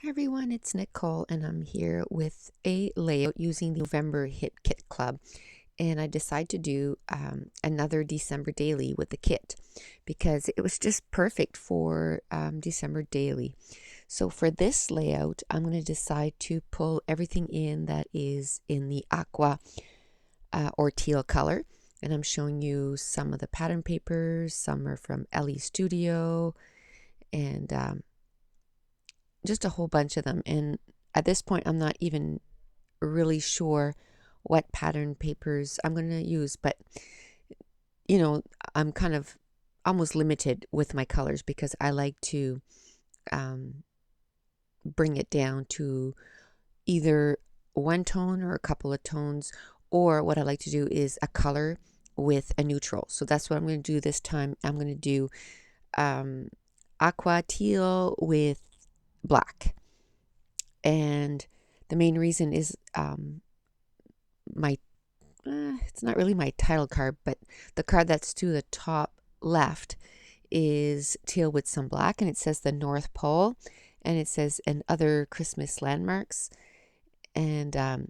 Hi everyone, it's Nicole and I'm here with a layout using the November Hit Kit Club, and I decided to do another December daily with the kit because it was just perfect for December daily. So for this layout, I'm going to decide to pull everything in that is in the aqua or teal color, and I'm showing you some of the pattern papers. Some are from Ellie Studio, and just a whole bunch of them. And at this point, I'm not even really sure what pattern papers I'm going to use, but I'm kind of almost limited with my colors because I like to bring it down to either one tone or a couple of tones, or what I like to do is a color with a neutral. So that's what I'm going to do this time. I'm going to do aqua teal with black. And the main reason is my it's not really my title card, but the card that's to the top left is teal with some black, and it says the North Pole, and it says and other Christmas landmarks. And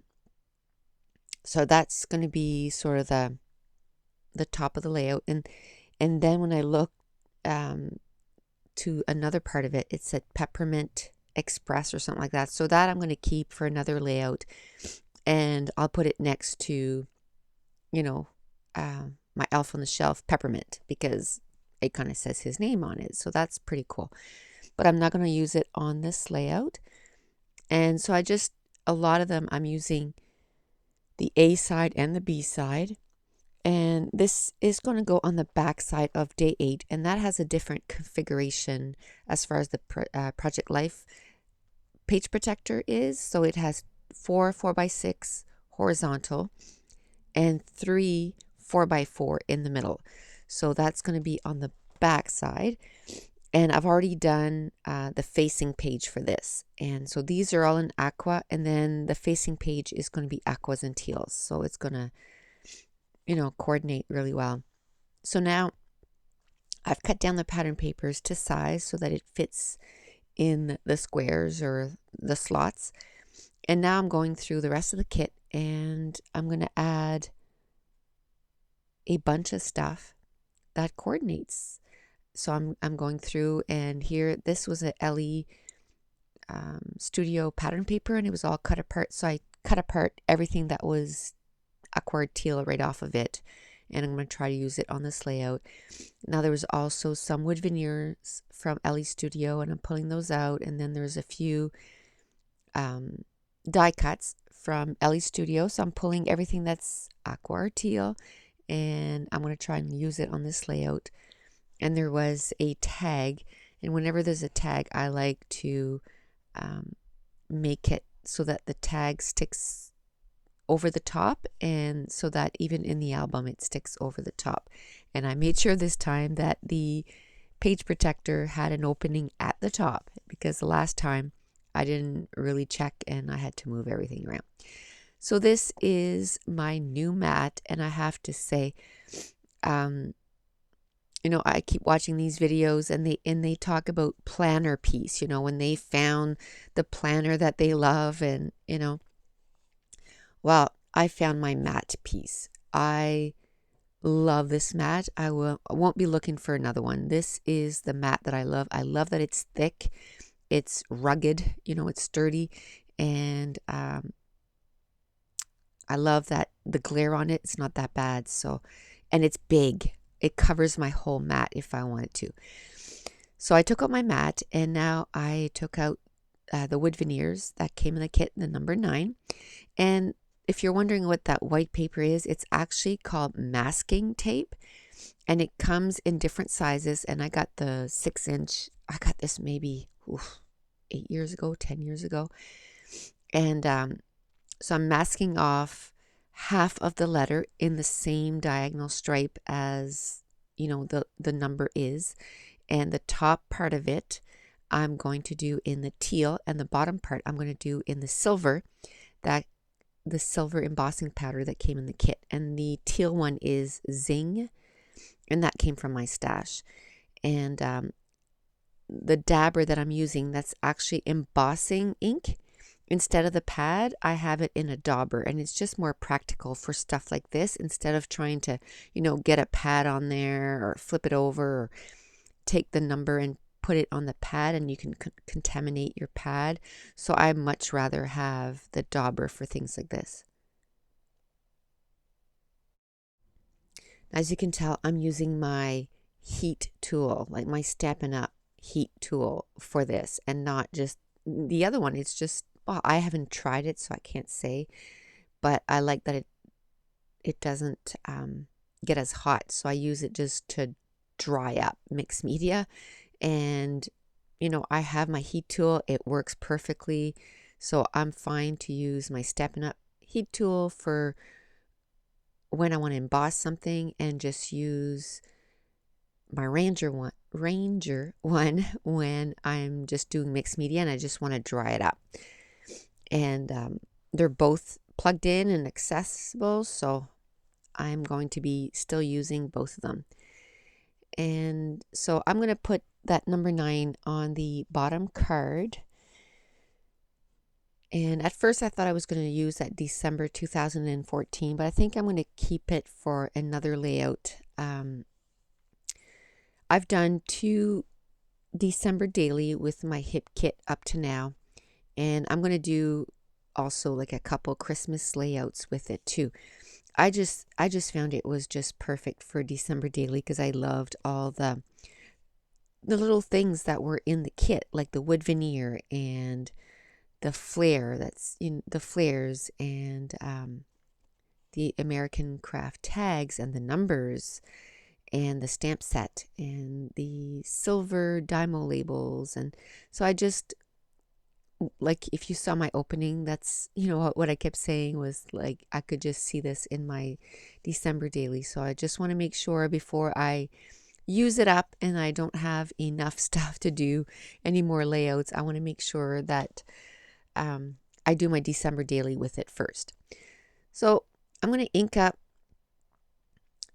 so that's going to be sort of the top of the layout. And then when I look to another part of it, it said Peppermint Express or something like that. So that I'm going to keep for another layout, and I'll put it next to, my elf on the shelf Peppermint, because it kind of says his name on it. So that's pretty cool. But I'm not going to use it on this layout. And so a lot of them I'm using the A side and the B side. And this is going to go on the back side of day 8, and that has a different configuration as far as the Project Life page protector is. So it has 4 4x6 horizontal and 3 4x4 in the middle. So that's going to be on the back side. And I've already done the facing page for this. And so these are all in aqua, and then the facing page is going to be aquas and teals. So it's going to coordinate really well. So now I've cut down the pattern papers to size so that it fits in the squares or the slots. And now I'm going through the rest of the kit, and I'm going to add a bunch of stuff that coordinates. So I'm going through, and here, this was an Ellie Studio pattern paper, and it was all cut apart. So I cut apart everything that was aqua teal right off of it, and I'm going to try to use it on this layout. Now there was also some wood veneers from Ellie Studio, and I'm pulling those out. And then there's a few die cuts from Ellie Studio, so I'm pulling everything that's aqua or teal, and I'm going to try and use it on this layout. And there was a tag, and whenever there's a tag, I like to make it so that the tag sticks over the top, and so that even in the album it sticks over the top. And I made sure this time that the page protector had an opening at the top, because the last time I didn't really check and I had to move everything around. So this is my new mat, and I have to say, I keep watching these videos, and they talk about planner piece, when they found the planner that they love, and well, I found my mat piece. I love this mat. I won't be looking for another one. This is the mat that I love. I love that it's thick, it's rugged, it's sturdy, and I love that the glare on it, it's not that bad. So, and it's big. It covers my whole mat if I wanted to. So I took out my mat, and now I took out the wood veneers that came in the kit, the number 9. And if you're wondering what that white paper is, it's actually called masking tape, and it comes in different sizes. And I got the 6-inch. I got this maybe 8 years ago, 10 years ago. And so I'm masking off half of the letter in the same diagonal stripe as the number is, and the top part of it I'm going to do in the teal, and the bottom part I'm going to do in the silver embossing powder that came in the kit. And the teal one is Zing, and that came from my stash. And the dabber that I'm using that's actually embossing ink. Instead of the pad, I have it in a dauber, and it's just more practical for stuff like this instead of trying to, get a pad on there or flip it over or take the number and put it on the pad, and you can contaminate your pad. So I much rather have the dauber for things like this. As you can tell, I'm using my heat tool, like my Stampin' Up heat tool for this, and not just the other one. It's just, well, I haven't tried it, so I can't say, but I like that it doesn't get as hot. So I use it just to dry up mixed media. And, I have my heat tool. It works perfectly. So I'm fine to use my Stampin' Up heat tool for when I want to emboss something, and just use my Ranger one when I'm just doing mixed media and I just want to dry it up. And they're both plugged in and accessible, so I'm going to be still using both of them. And so I'm going to put that number 9 on the bottom card. And at first I thought I was going to use that December 2014, but I think I'm going to keep it for another layout. I've done 2 December Daiy with my hip kit up to now, and I'm going to do also like a couple Christmas layouts with it too. I just found it was just perfect for December Daiy because I loved all the little things that were in the kit, like the wood veneer and the flare that's in the flares, and the American craft tags and the numbers and the stamp set and the silver Dymo labels. And so I just, like, if you saw my opening, that's, what I kept saying was like, I could just see this in my December Daiy. So I just want to make sure before I use it up and I don't have enough stuff to do any more layouts, I want to make sure that I do my December Daiy with it first. So I'm going to ink up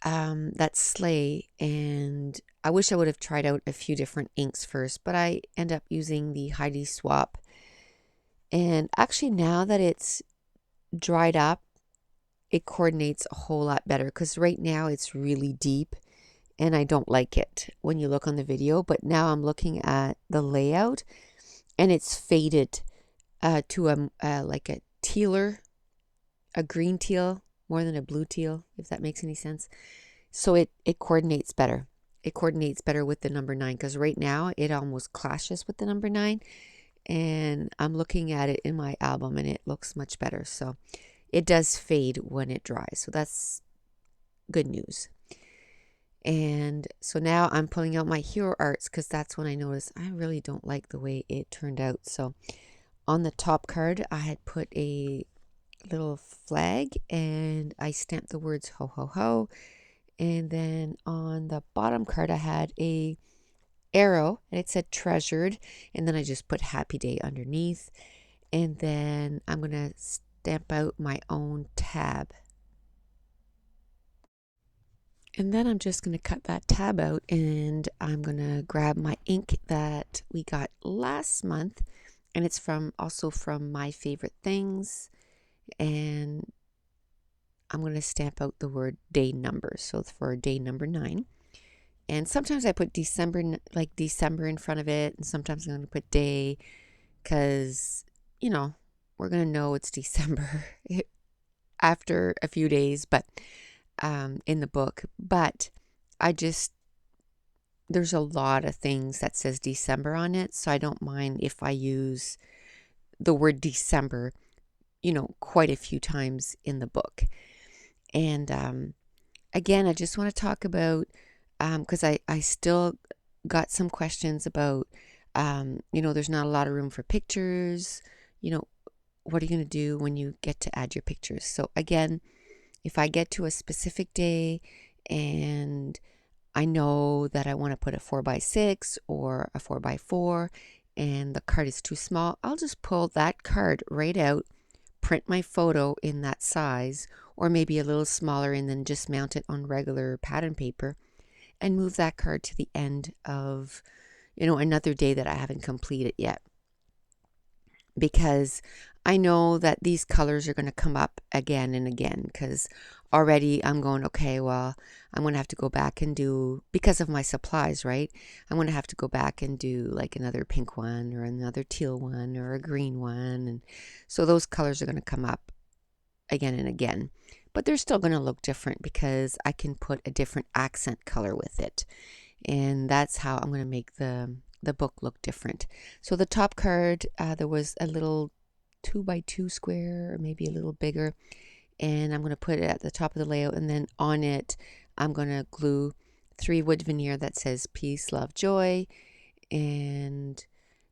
that sleigh, and I wish I would have tried out a few different inks first, but I end up using the Heidi Swap. And actually, now that it's dried up, it coordinates a whole lot better, because right now it's really deep and I don't like it when you look on the video. But now I'm looking at the layout and it's faded to like a tealer, a green teal more than a blue teal, if that makes any sense. So it coordinates better. It coordinates better with the number 9, because right now it almost clashes with the number 9. And I'm looking at it in my album and it looks much better. So it does fade when it dries. So that's good news. And so now I'm pulling out my Hero Arts, because that's when I noticed I really don't like the way it turned out. So on the top card, I had put a little flag and I stamped the words ho ho ho. And then on the bottom card, I had a arrow and it said treasured, and then I just put happy day underneath. And then I'm going to stamp out my own tab. And then I'm just going to cut that tab out, and I'm going to grab my ink that we got last month, and it's also from My Favorite Things, and I'm going to stamp out the word day number, so for day number 9. And sometimes I put December, like December in front of it, and sometimes I'm going to put day, because, we're going to know it's December after a few days, but in the book. But there's a lot of things that says December on it, so I don't mind if I use the word December, quite a few times in the book. And again, I just want to talk about, because I still got some questions about, there's not a lot of room for pictures. What are you going to do when you get to add your pictures? So again, if I get to a specific day and I know that I want to put a 4x6 or a 4x4 and the card is too small, I'll just pull that card right out, print my photo in that size, or maybe a little smaller, and then just mount it on regular pattern paper and move that card to the end of, another day that I haven't completed yet, because I know that these colors are going to come up again and again, because already I'm going, okay, well, I'm going to have to go back and do, because of my supplies, right? I'm going to have to go back and do like another pink one or another teal one or a green one. And so those colors are going to come up again and again. But they're still going to look different because I can put a different accent color with it. And that's how I'm going to make the book look different. So the top card, there was a little 2x2 square, or maybe a little bigger, and I'm going to put it at the top of the layout, and then on it I'm going to glue 3 wood veneer that says peace, love, joy. And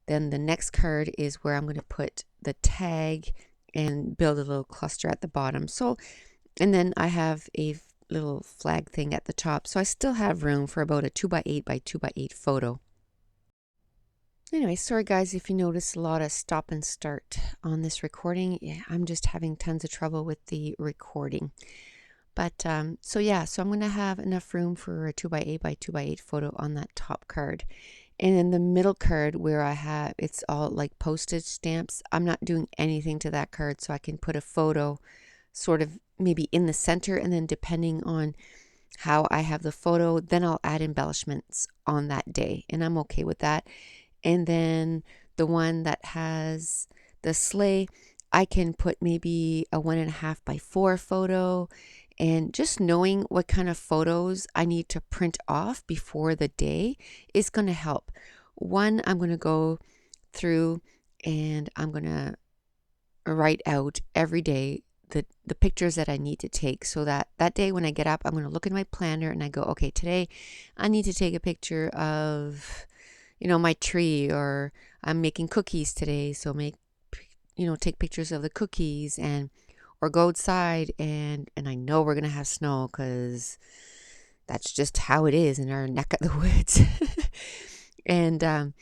then the next card is where I'm going to put the tag and build a little cluster at the bottom. So, and then I have a little flag thing at the top, so I still have room for about a 2x8 by 2x8 photo. Anyway, sorry guys if you notice a lot of stop and start on this recording. Yeah, I'm just having tons of trouble with the recording. But so I'm going to have enough room for a 2x8 by 2x8 photo on that top card. And in the middle card where I have, it's all like postage stamps, I'm not doing anything to that card, so I can put a photo sort of maybe in the center, and then depending on how I have the photo, then I'll add embellishments on that day, and I'm okay with that. And then the one that has the sleigh, I can put maybe a 1.5 by 4 photo. And just knowing what kind of photos I need to print off before the day is going to help. One, I'm going to go through and I'm going to write out every day the pictures that I need to take, so that that day when I get up, I'm going to look at my planner and I go, okay, today I need to take a picture of my tree, or I'm making cookies today, so take pictures of the cookies, and or go outside, and I know we're gonna have snow because that's just how it is in our neck of the woods. And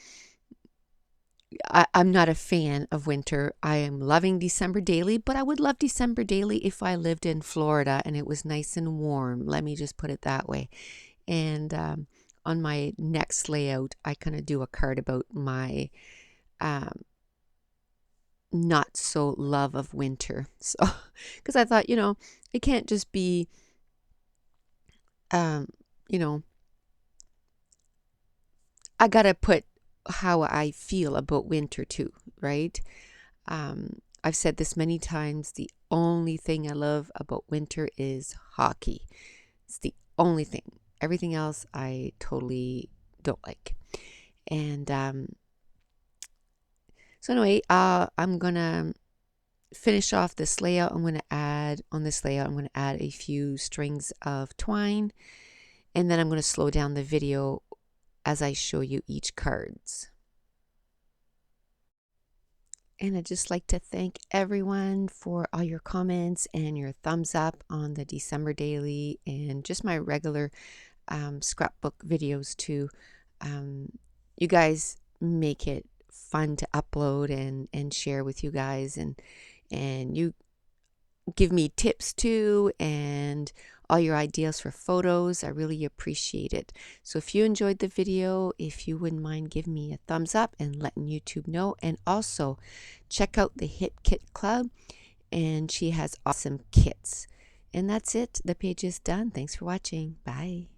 I'm not a fan of winter. I am loving December Daily, but I would love December Daily if I lived in Florida and it was nice and warm. Let me just put it that way. And on my next layout, I kind of do a card about my not so love of winter. So, because I thought, it can't just be, I gotta put how I feel about winter too, right? I've said this many times. The only thing I love about winter is hockey. It's the only thing. Everything else I totally don't like. And so anyway, I'm gonna finish off this layout. I'm gonna add a few strings of twine, and then I'm gonna slow down the video as I show you each cards. And I'd just like to thank everyone for all your comments and your thumbs up on the December Daily and just my regular scrapbook videos too. You guys make it fun to upload and share with you guys, and you give me tips too, and all your ideas for photos. I really appreciate it. So if you enjoyed the video, if you wouldn't mind giving me a thumbs up and letting YouTube know, and also check out the Hip Kit Club, and she has awesome kits. And that's it. The page is done. Thanks for watching. Bye.